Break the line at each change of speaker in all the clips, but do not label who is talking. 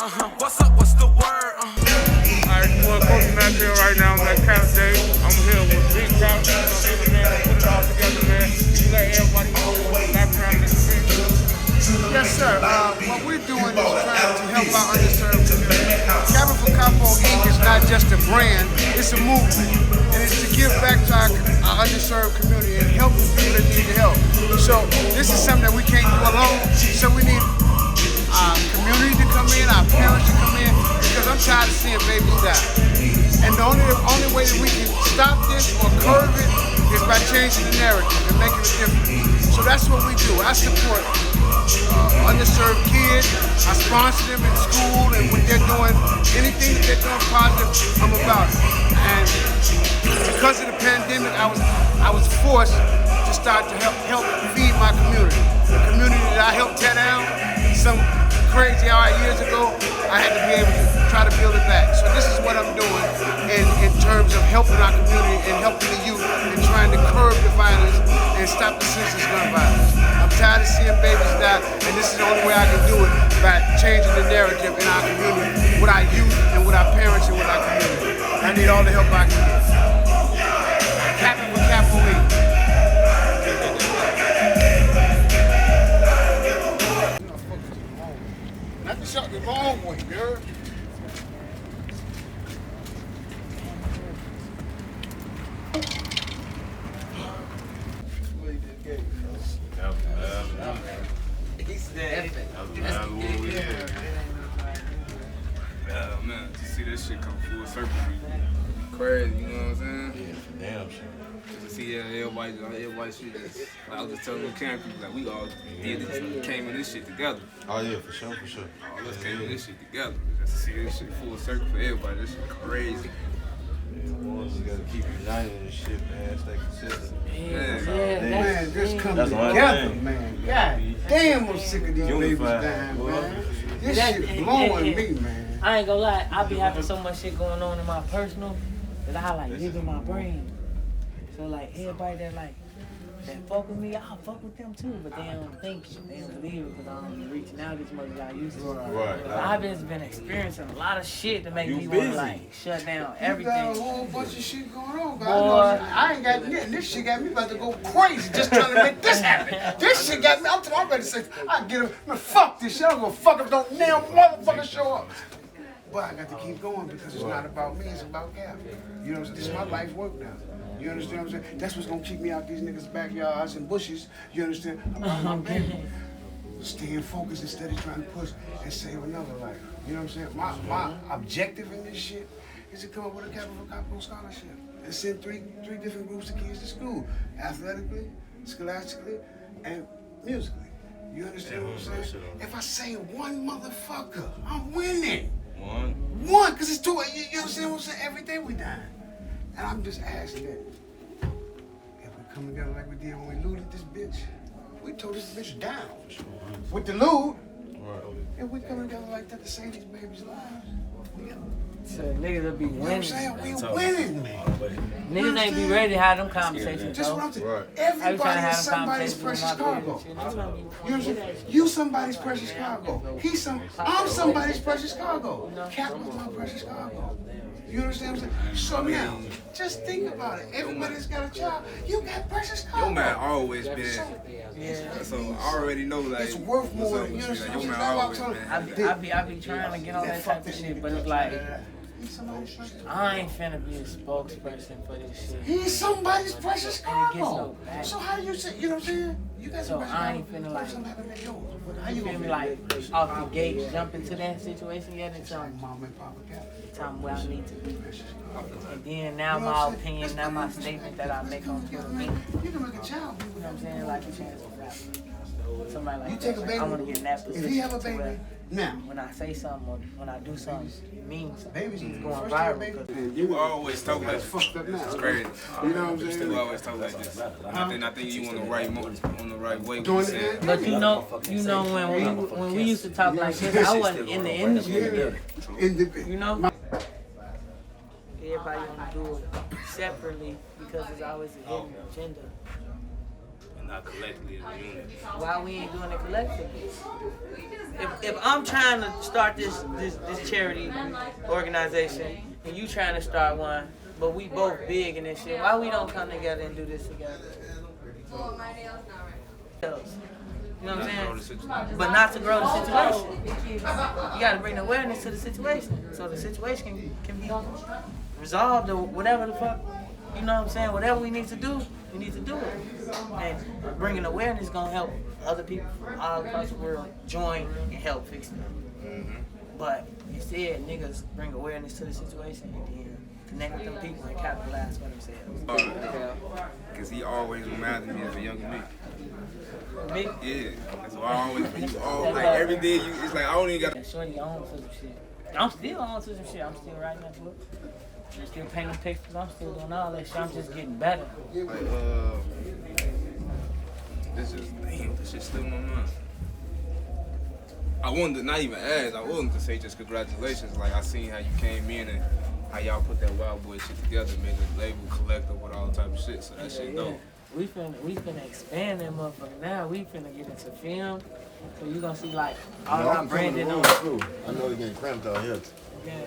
What's up? What's the word?
Alright, well, Cody Mack here right now. I'm at Cap Day. I'm here with Big Cap. Man, put it all together, man. You let everybody know what background is.
Yes, sir. What we're doing is trying to help our underserved community. Cabin for Capo Inc. is not just a brand, it's a movement. And it's to give back to our underserved community and help the people that need the help. So this is something that we can't do alone. So we need our community to come in, our parents to come in, because I'm tired of seeing babies die. And the only way that we can stop this or curb it is by changing the narrative and making it different. So that's what we do. I support underserved kids. I sponsor them in school, and when they're doing anything that they're doing positive, I'm about it. And because of the pandemic, I was forced to start to help feed my community. The community that I helped tear down some crazy years ago, I had to be able to try to build it back. So this is what I'm doing in terms of helping our community and helping the youth and trying to curb the violence and stop the senseless gun violence. I'm tired of seeing babies die, and this is the only way I can do it, by changing the narrative in our community, with our youth and with our parents and with our community. I need all the help I can get. Captain for Capo Inc. Not to shot the wrong way, girl.
Yeah, man, to see this shit come full circle, crazy, you know what I'm saying?
Yeah, for damn sure.
Just to see everybody shit that's, I was just telling the camp people, like, we all did this, came in this shit together.
Oh yeah, for sure, for sure.
All of us came in this shit together. Just to see this shit full circle for everybody, this shit crazy.
Yeah, boys, you gotta keep united and shit, man. Stay consistent.
Man, just come
That's one
together,
thing.
man. God damn, I'm sick of these babies
Unified,
dying,
boy.
man. This shit blowing me, man.
I ain't gonna lie, I be having so much shit going on in my personal that I like live in my brain. So like everybody that fuck with me, I'll fuck with them too, but they don't think it, they don't believe it because I don't be reaching out as much as I used to.
Right.
But I've just been experiencing a lot of shit to make
You
me want
busy.
to like shut down
You
everything.
got a whole bunch of shit going on,
Boy.
guys. I ain't got nothing. This shit got me about to go crazy just trying to make this happen. This shit got me. I'm ready to say, I get him. Man, fuck this shit. I'm gonna fuck if don't damn motherfucker show up. But I got to keep going because it's not about me. It's about Gap. You know what I'm saying? This is my life work now. You understand what I'm saying? That's what's gonna keep me out these niggas' backyards and bushes. You understand? About my baby. Staying focused instead of trying to push and save another life. You know what I'm saying? My objective in this shit is to come up with a Cabin for Capo scholarship and send three different groups of kids to school, athletically, scholastically, and musically. You understand what I'm saying? If I say one motherfucker, I'm winning. One, because it's two. You understand what I'm saying? Every day we dying. And I'm just asking that if we come together like we did when we looted this bitch, we tore this bitch down with the loot. If we come together like that to save these babies' lives,
So niggas will be
you know what I'm
winning.
saying? We winning, man.
Niggas ain't be ready to have them conversations,
Just
though.
what I'm saying.
Right.
I be trying to
Everybody
have
is somebody's
conversations with
precious
my
cargo.
parents.
You know what I'm saying? You somebody's precious cargo. I'm somebody's precious cargo. Cap was my precious cargo. You understand what I'm saying? So now, just think about it. Everybody's got a child. You got precious cargo.
Your man always been,
Yeah.
so I already know, like,
It's worth more
what's up
than
with
you
you. Like,
understand.
your man
That's what I'm
always
telling
been.
you.
I be trying to get on that type of shit, but it's like, I ain't finna be a spokesperson for this shit.
He's somebody's precious
And it gets
cargo.
no back.
So how do you say, you know what I'm saying? You got
So
some precious
I ain't
cargo.
finna like,
Something happened to yours. How
you
you
feel
gonna
me,
be
like, off the gate, jump into that situation yet until
like mom and papa Cap?
time where I need to be.
Precious cargo.
And then now my opinion, now my statement that I make on Twitter, you know
You can make a child.
what I'm saying, like a chance of rap. Somebody like
You
that,
take a
like,
baby.
I wanna get in that position.
If he have a
to
baby,
where
now.
when I say something or when I do something, it means something.
Babies,
It's going
first
viral.
baby.
'Cause
You always talk like
It's fucked up now.
It's crazy.
You know what I'm
You
saying?
always talk like this. And I think you on the right on the right way.
Doing
With
it,
saying.
But you know when we used to talk like this, I wasn't in the industry. You know, everybody want to do it separately because there's always a hidden agenda.
not collectively as a unit.
Why we ain't doing it collectively? If I'm trying to start this charity organization and you trying to start one, but we both big in this shit, why we don't come together and do this together? You know what I'm saying? But not to grow the situation. You gotta bring awareness to the situation so the situation can be resolved or whatever the fuck. You know what I'm saying? Whatever we need to do, we need to do it. And bringing awareness gonna help other people from all across the world join and help fix it. But instead, niggas bring awareness to the situation and then connect with them people and capitalize for themselves.
Because he always reminded me of a younger me.
Me?
Yeah, that's why I always, like every day, it's like I don't even got.
Shorty on to some shit. I'm still on to some shit. I'm still writing that book. I'm still painting pictures. I'm still doing all that shit. I'm just getting better.
Like, this shit's still in my mind. I wanted to not even ask, I wanted to say just congratulations. Like, I seen how you came in and how y'all put that Wild Boy shit together, made a label collective with all type of shit, so that shit dope.
We finna expand that motherfucker now. We finna get into film. So you gonna see like all our branding on.
I know you're getting cramped out here.
Yeah.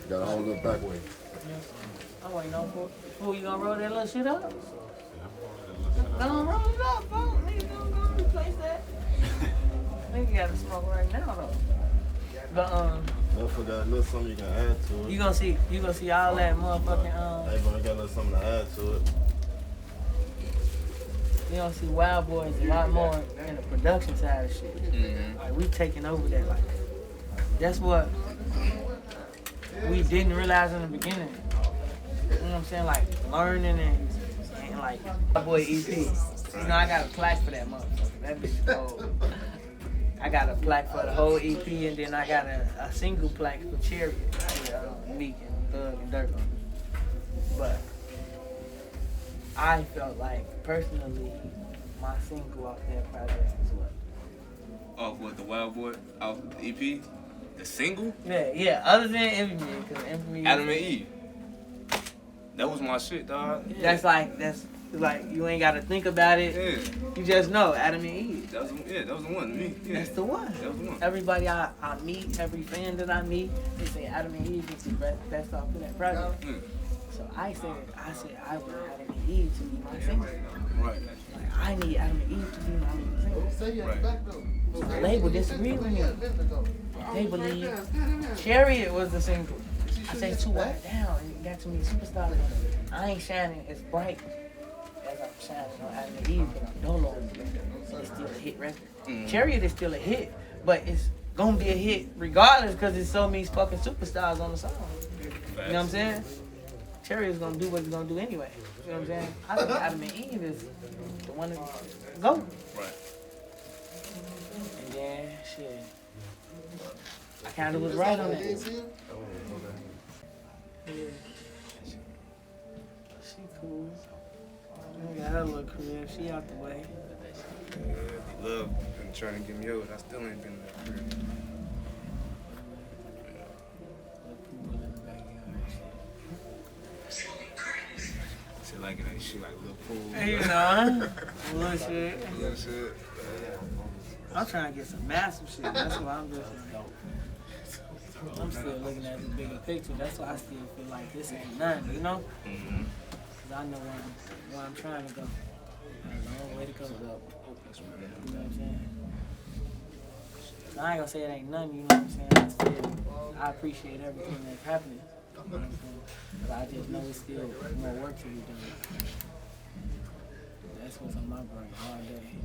Got a whole little back way.
Yeah. I'm waiting on for. Who you gonna roll that little shit up? Don't roll it up, bro. Nigga, don't go replace that. Nigga gotta smoke right now though. But
Don't forget a little something you can add to it.
you gonna see all that motherfucking
Hey, but I got a little something to add to it.
you don't see Wild Boys a lot more in the production side of shit. Like we taking over that. Like that's what we didn't realize in the beginning. You know what I'm saying? Like learning and like Wild Boy EP. You know I got a plaque for that motherfucker. That bitch cold. I got a plaque for the whole EP and then I got a single plaque for Cherry. Meek and Thug and Dirk on it. But I felt like, personally, my single off that project is what?
Off what, the Wild Boy? Off the EP? The single?
Yeah, other than Infamy, because Infamy...
Adam and Eve. That was my shit, dog.
Yeah. That's like, you ain't got to think about it.
Yeah.
You just know, Adam and Eve.
That was the one to me. Yeah.
That's the one.
That was the one.
Everybody I meet, every fan that I meet, they say Adam and Eve is the best off of that project. So I said I want Adam and Eve to be my single.
Right.
Like, I need Adam and Eve to be my single.
Right.
The label disagreed with me. They believe Chariot was the single. I say too watered down. It got too many superstars on it. I ain't shining as bright as I'm shining on Adam and Eve, but I'm dolo. It's still a hit record. Chariot is still a hit, but it's gonna be a hit regardless because there's so many fucking superstars on the song. You know what I'm saying? Chariot's gonna do what it's gonna do anyway. You know what I'm saying? I think Adam and Eve is the one to go.
Right.
And then shit. I kinda was right on that. Yeah. She cool. I got her little career. She out the way.
Yeah, the love been trying to get me over. I still ain't been in that career. Shit like it ain't shit like Lil Pool.
Hey, you know, little shit.
Little shit.
I'm trying to get some massive shit. That's what I'm doing. I'm still looking at the bigger picture. That's why I still feel like this ain't nothing, you know? Because I know where I'm trying to go. There's a long way to go. You know what I'm saying? I ain't gonna say it ain't nothing, you know what I'm saying? I appreciate everything that's happening. You know what I'm saying? But I just know it's still more work to be done. That's what's on my brain all day.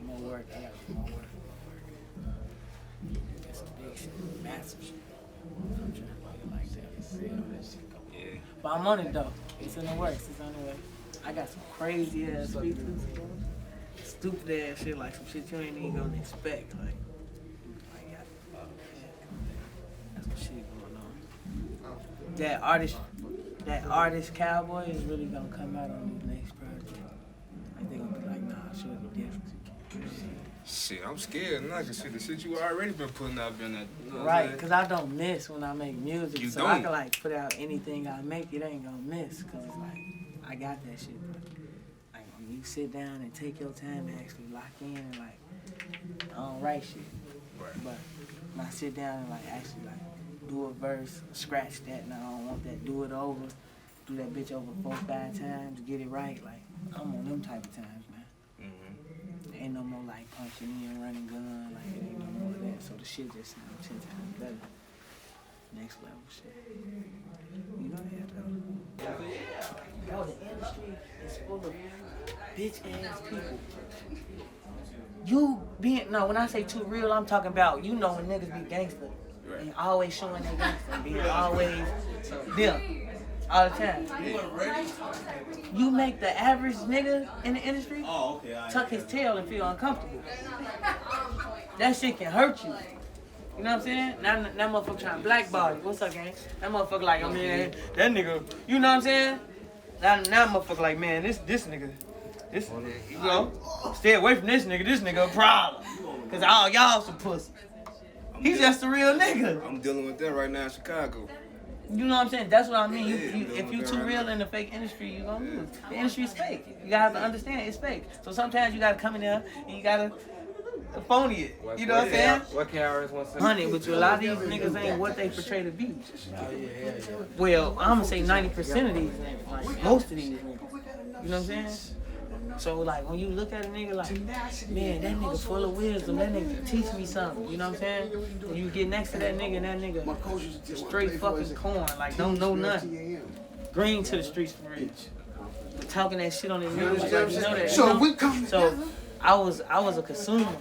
More work, I got more work. That's some big shit, massive shit. I'm trying to make it like that.
Yeah.
But I'm on it though. It's in the works. It's on the way. I got some crazy ass speakers. Stupid ass shit, like some shit you ain't even gonna expect. Like yeah. That's some shit going on. That artist Calboy is really gonna come out on these next projects. I think it'll be like, nah, it should be different.
Shit, I'm scared now because the shit you already been putting out been that. You know
Right, because I don't miss when I make music.
You
so
don't.
I can like put out anything I make, it ain't gonna miss. Because it's like, I got that shit, but I ain't gonna need you sit down and take your time and actually lock in and like, I don't write shit.
Right.
But when I sit down and like actually like do a verse, scratch that, and I don't want that, do it over, do that bitch over 4 or 5 times, get it right. Like, I'm on them type of times, man.
Mm-hmm.
Ain't no more like punching in, running gun, like it ain't no more of that. So the shit just sounds 10 times better. Next level shit. You know that though. Yo, the industry is full of bitch ass people. When I say too real, I'm talking about, you know when niggas be gangster. And always showing they gangster, being always them. All the time. You make the average nigga in the industry tuck his tail and feel uncomfortable. That shit can hurt you. You know what I'm saying? That motherfucker trying to blackball you. What's up, gang? That motherfucker like, oh man, that nigga, you know what I'm saying? That motherfucker like, man, this nigga, you know, stay away from this nigga a problem. Cause all y'all some pussy. He's just a real nigga.
I'm dealing with that right now in Chicago.
You know what I'm saying? That's what I mean. If you too real in the fake industry, you gonna lose. The industry's fake. You gotta understand it's fake. So sometimes you gotta come in there and you gotta phony it. You know what I'm saying?
What KRS 170?
Honey, but a lot of these niggas ain't what they portray to be. Well, I'm gonna say 90% of these niggas, like most of these niggas. You know what I'm saying? So like when you look at a nigga like, man, that nigga full of wisdom, that nigga teach me something, you know what I'm saying? And you get next to that nigga and that nigga straight fucking corn, like don't know nothing. Green to the streets for real. Talking that shit on his music, like, you know that.
So we come
So I was a consumer.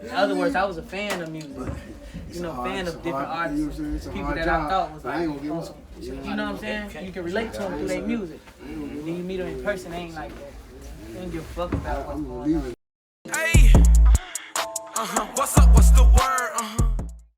In other words, I was a fan of music. You know, fan of different artists, people that I thought was like, you know what I'm saying? You can relate to them through their music. Then you meet them in person, they ain't like that. They don't give a fuck about what's going on.
Hey, what's up? What's the word?